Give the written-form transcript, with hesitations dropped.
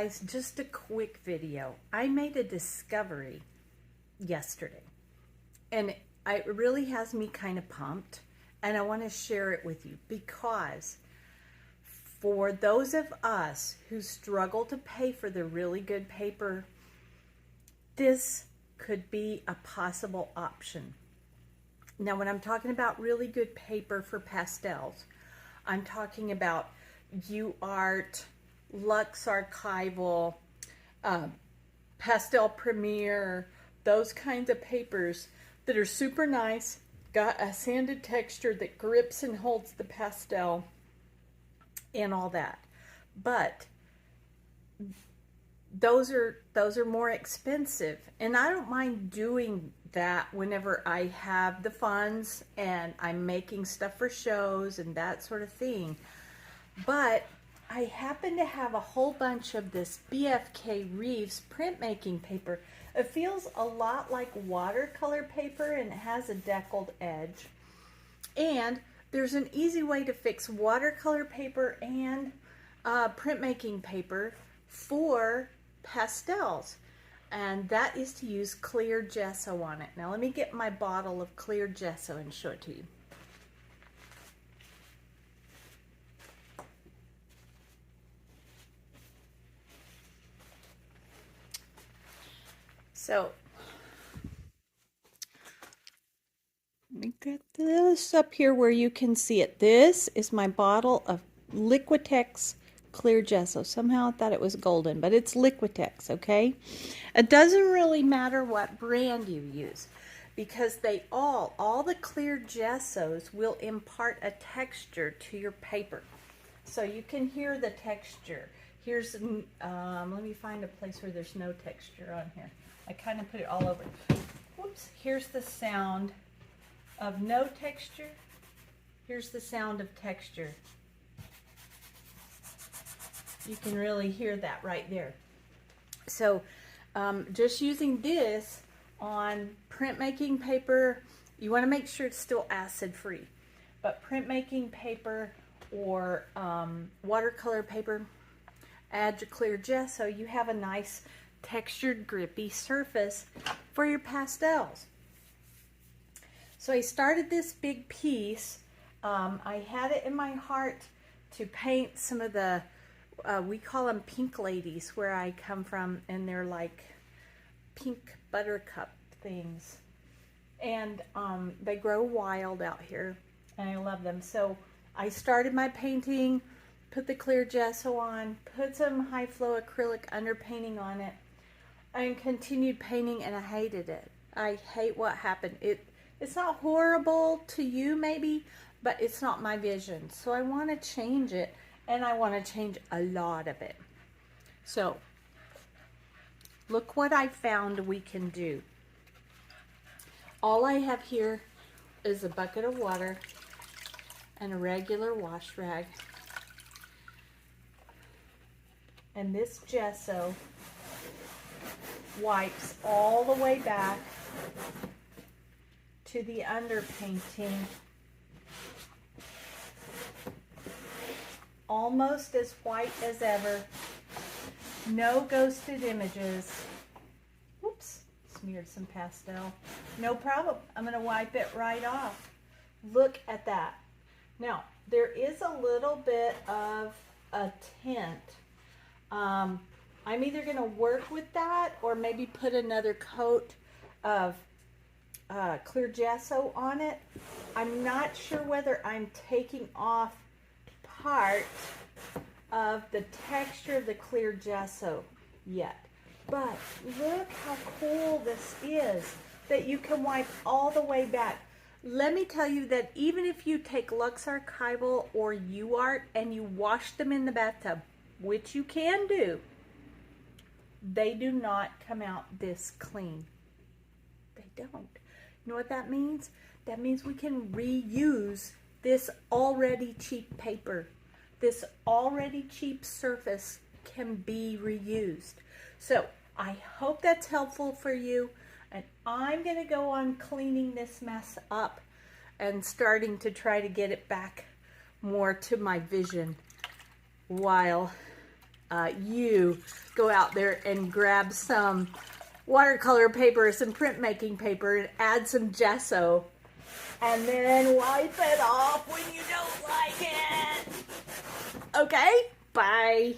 guys, just a quick video. I made a discovery yesterday and it really has me kind of pumped, and I want to share it with you because for those of us who struggle to pay for the really good paper, this could be a possible option. Now, when I'm talking about really good paper for pastels, I'm talking about UArt, Lux Archival, Pastel Premier, those kinds of papers that are super nice, got a sanded texture that grips and holds the pastel and all that. But those are more expensive, and I don't mind doing that whenever I have the funds and I'm making stuff for shows and that sort of thing. But I happen to have a whole bunch of this BFK Reeves printmaking paper. It feels a lot like watercolor paper, and it has a deckled edge. And there's an easy way to fix watercolor paper and printmaking paper for pastels, and that is to use clear gesso on it. Now let me get my bottle of clear gesso and show it to you. So let me get this up here where you can see it. This is my bottle of Liquitex clear gesso. Somehow I thought it was golden, but it's Liquitex, okay? It doesn't really matter what brand you use, because they all the clear gessos will impart a texture to your paper. So you can hear the texture. Here's, let me find a place where there's no texture on here. I kind of put it all over. Whoops, here's the sound of no texture. Here's the sound of texture. You can really hear that right there. So just using this on printmaking paper, you want to make sure it's still acid free. But printmaking paper or watercolor paper, add your clear gesso, you have a nice textured grippy surface for your pastels. So I started this big piece. I had it in my heart to paint some of the we call them pink ladies where I come from, and they're like pink buttercup things, and they grow wild out here and I love them. So I started my painting, put the clear gesso on, put some high flow acrylic underpainting on it, and continued painting, and I hated it. I hate what happened. It's not horrible to you maybe, but it's not my vision. So I want to change it, and I want to change a lot of it. So look what I found we can do. All I have here is a bucket of water and a regular wash rag. And this gesso wipes all the way back to the underpainting, almost as white as ever. No ghosted images. Whoops, smeared some pastel. No problem, I'm going to wipe it right off. Look at that. Now, there is a little bit of a tint. I'm either going to work with that or maybe put another coat of clear gesso on it. I'm not sure whether I'm taking off part of the texture of the clear gesso yet. But look how cool this is, that you can wipe all the way back. Let me tell you that even if you take Lux Archival or UArt and you wash them in the bathtub, which you can do, they do not come out this clean. They don't. You know what that means? That means we can reuse this already cheap paper. This already cheap surface can be reused. So I hope that's helpful for you. And I'm going to go on cleaning this mess up and starting to try to get it back more to my vision while you go out there and grab some watercolor paper, some printmaking paper, and add some gesso, and then wipe it off when you don't like it. Okay, bye.